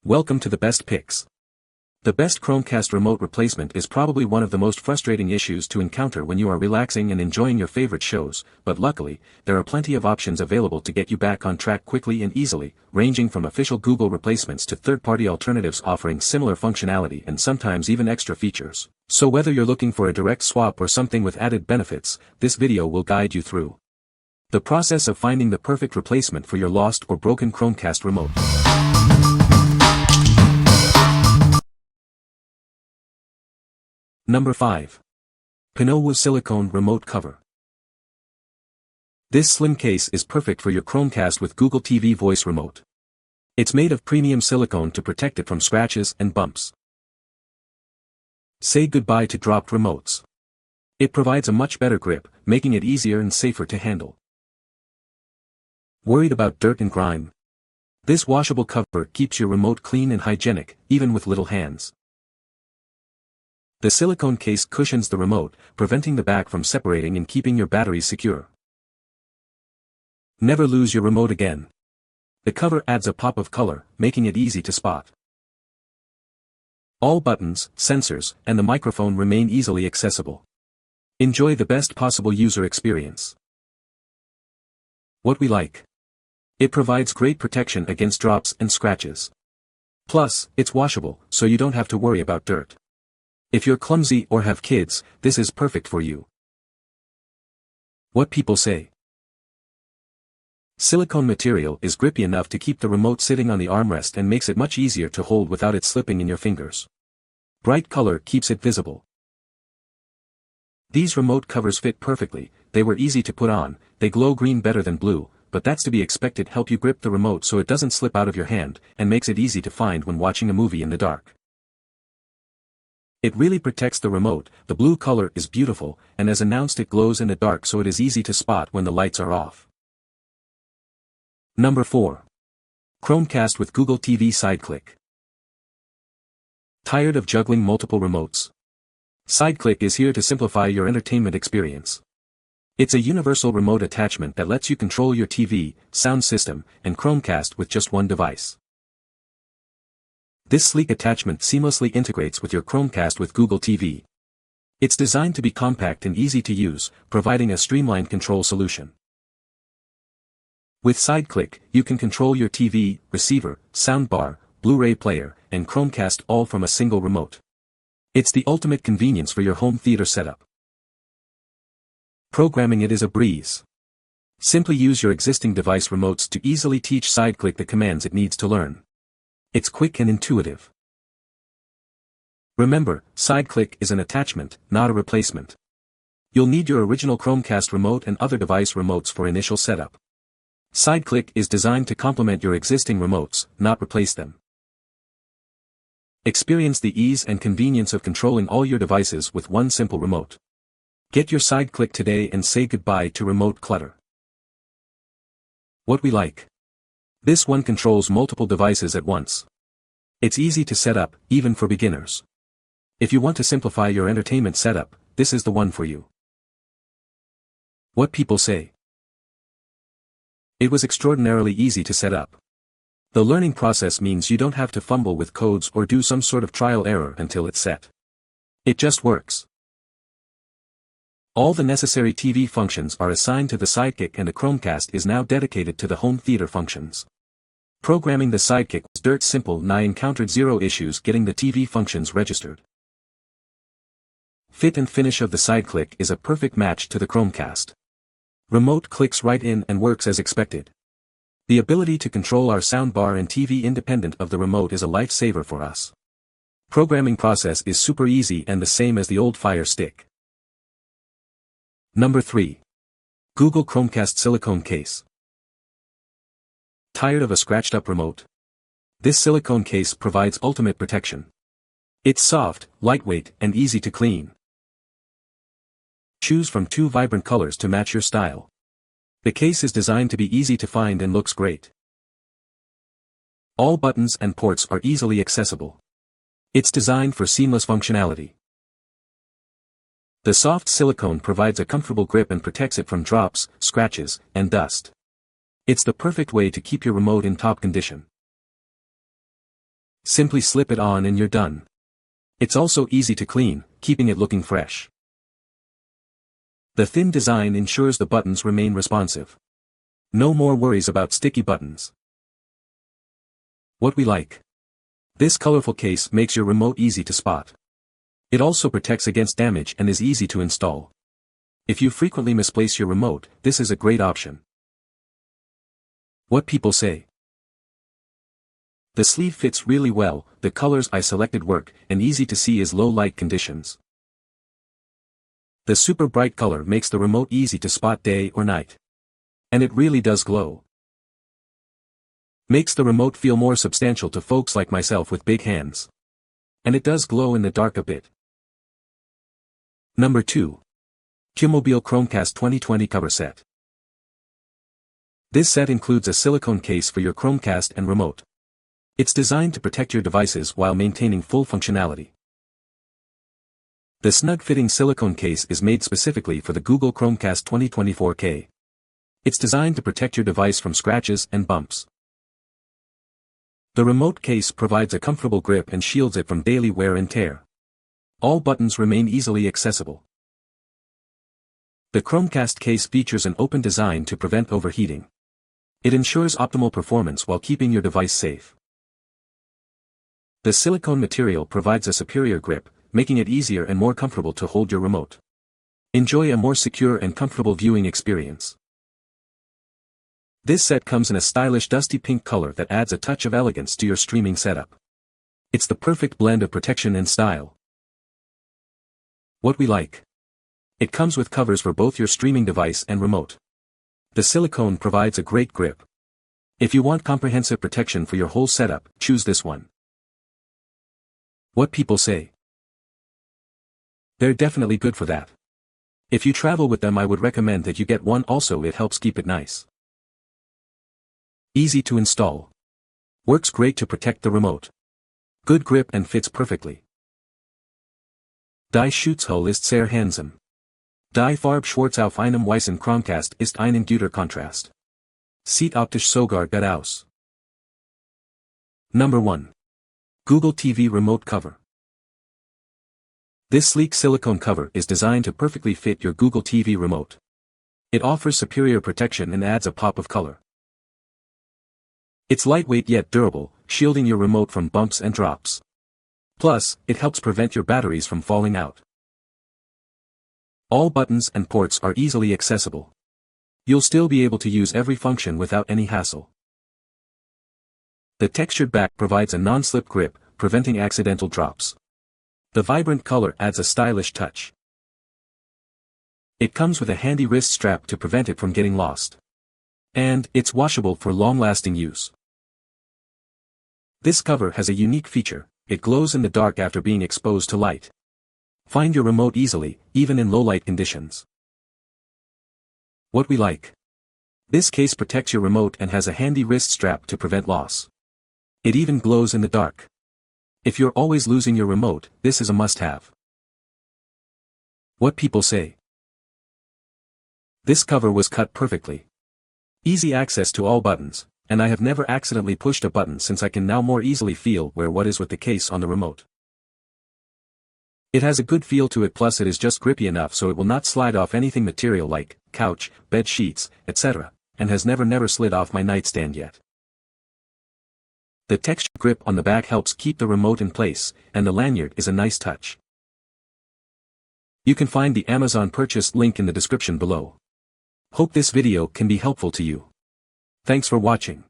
Welcome to the best picks. The best Chromecast remote replacement is probably one of the most frustrating issues to encounter when you are relaxing and enjoying your favorite shows, but luckily, there are plenty of options available to get you back on track quickly and easily, ranging from official Google replacements to third-party alternatives offering similar functionality and sometimes even extra features. So whether you're looking for a direct swap or something with added benefits, this video will guide you through the process of finding the perfect replacement for your lost or broken Chromecast remote. Number 5. Pinowu Silicone Remote Cover. This slim case is perfect for your Chromecast with Google TV voice remote. It's made of premium silicone to protect it from scratches and bumps. Say goodbye to dropped remotes. It provides a much better grip, making it easier and safer to handle. Worried about dirt and grime? This washable cover keeps your remote clean and hygienic, even with little hands. The silicone case cushions the remote, preventing the back from separating and keeping your batteries secure. Never lose your remote again. The cover adds a pop of color, making it easy to spot. All buttons, sensors, and the microphone remain easily accessible. Enjoy the best possible user experience. What we like. It provides great protection against drops and scratches. Plus, it's washable, so you don't have to worry about dirt. If you're clumsy or have kids, this is perfect for you. What people say. Silicone material is grippy enough to keep the remote sitting on the armrest and makes it much easier to hold without it slipping in your fingers. Bright color keeps it visible. These remote covers fit perfectly, they were easy to put on, they glow green better than blue, but that's to be expected. Help you grip the remote so it doesn't slip out of your hand, and makes it easy to find when watching a movie in the dark. It really protects the remote. The blue color is beautiful, and as announced it glows in the dark so it is easy to spot when the lights are off. Number 4. Chromecast with Google TV Sideclick. Tired of juggling multiple remotes? Sideclick is here to simplify your entertainment experience. It's a universal remote attachment that lets you control your TV, sound system, and Chromecast with just one device. This sleek attachment seamlessly integrates with your Chromecast with Google TV. It's designed to be compact and easy to use, providing a streamlined control solution. With Sideclick, you can control your TV, receiver, soundbar, Blu-ray player, and Chromecast all from a single remote. It's the ultimate convenience for your home theater setup. Programming it is a breeze. Simply use your existing device remotes to easily teach Sideclick the commands it needs to learn. It's quick and intuitive. Remember, Sideclick is an attachment, not a replacement. You'll need your original Chromecast remote and other device remotes for initial setup. Sideclick is designed to complement your existing remotes, not replace them. Experience the ease and convenience of controlling all your devices with one simple remote. Get your Sideclick today and say goodbye to remote clutter. What we like. This one controls multiple devices at once. It's easy to set up, even for beginners. If you want to simplify your entertainment setup, this is the one for you. What people say. It was extraordinarily easy to set up. The learning process means you don't have to fumble with codes or do some sort of trial error until it's set. It just works. All the necessary TV functions are assigned to the Sidekick, and the Chromecast is now dedicated to the home theater functions. Programming the Sidekick was dirt simple, and I encountered zero issues getting the TV functions registered. Fit and finish of the Sideclick is a perfect match to the Chromecast. Remote clicks right in and works as expected. The ability to control our soundbar and TV independent of the remote is a lifesaver for us. Programming process is super easy and the same as the old Fire Stick. Number 3. Google Chromecast Silicone Case. Tired of a scratched-up remote? This silicone case provides ultimate protection. It's soft, lightweight, and easy to clean. Choose from 2 vibrant colors to match your style. The case is designed to be easy to find and looks great. All buttons and ports are easily accessible. It's designed for seamless functionality. The soft silicone provides a comfortable grip and protects it from drops, scratches, and dust. It's the perfect way to keep your remote in top condition. Simply slip it on and you're done. It's also easy to clean, keeping it looking fresh. The thin design ensures the buttons remain responsive. No more worries about sticky buttons. What we like. This colorful case makes your remote easy to spot. It also protects against damage and is easy to install. If you frequently misplace your remote, this is a great option. What people say. The sleeve fits really well, the colors I selected work, and easy to see is low light conditions. The super bright color makes the remote easy to spot day or night. And it really does glow. Makes the remote feel more substantial to folks like myself with big hands. And it does glow in the dark a bit. Number 2. KWMOBILE Chromecast 2020 Cover Set. This set includes a silicone case for your Chromecast and remote. It's designed to protect your devices while maintaining full functionality. The snug-fitting silicone case is made specifically for the Google Chromecast 2020 4K. It's designed to protect your device from scratches and bumps. The remote case provides a comfortable grip and shields it from daily wear and tear. All buttons remain easily accessible. The Chromecast case features an open design to prevent overheating. It ensures optimal performance while keeping your device safe. The silicone material provides a superior grip, making it easier and more comfortable to hold your remote. Enjoy a more secure and comfortable viewing experience. This set comes in a stylish dusty pink color that adds a touch of elegance to your streaming setup. It's the perfect blend of protection and style. What we like. It comes with covers for both your streaming device and remote. The silicone provides a great grip. If you want comprehensive protection for your whole setup, choose this one. What people say. They're definitely good for that. If you travel with them, I would recommend that you get one. Also, it helps keep it nice. Easy to install. Works great to protect the remote. Good grip and fits perfectly. Die Schutzhull ist sehr handsam. Die Farbe schwarz auf einem weißen Chromecast ist ein guter Kontrast. Sieht optisch sogar gut aus. Number 1. Google TV Remote Cover. This sleek silicone cover is designed to perfectly fit your Google TV remote. It offers superior protection and adds a pop of color. It's lightweight yet durable, shielding your remote from bumps and drops. Plus, it helps prevent your batteries from falling out. All buttons and ports are easily accessible. You'll still be able to use every function without any hassle. The textured back provides a non-slip grip, preventing accidental drops. The vibrant color adds a stylish touch. It comes with a handy wrist strap to prevent it from getting lost. And it's washable for long-lasting use. This cover has a unique feature. It glows in the dark after being exposed to light. Find your remote easily, even in low-light conditions. What we like. This case protects your remote and has a handy wrist strap to prevent loss. It even glows in the dark. If you're always losing your remote, this is a must-have. What people say. This cover was cut perfectly. Easy access to all buttons, and I have never accidentally pushed a button since I can now more easily feel where what is with the case on the remote. It has a good feel to it, plus it is just grippy enough so it will not slide off anything material like couch, bed sheets, etc., and has never slid off my nightstand yet. The textured grip on the back helps keep the remote in place, and the lanyard is a nice touch. You can find the Amazon purchase link in the description below. Hope this video can be helpful to you. Thanks for watching.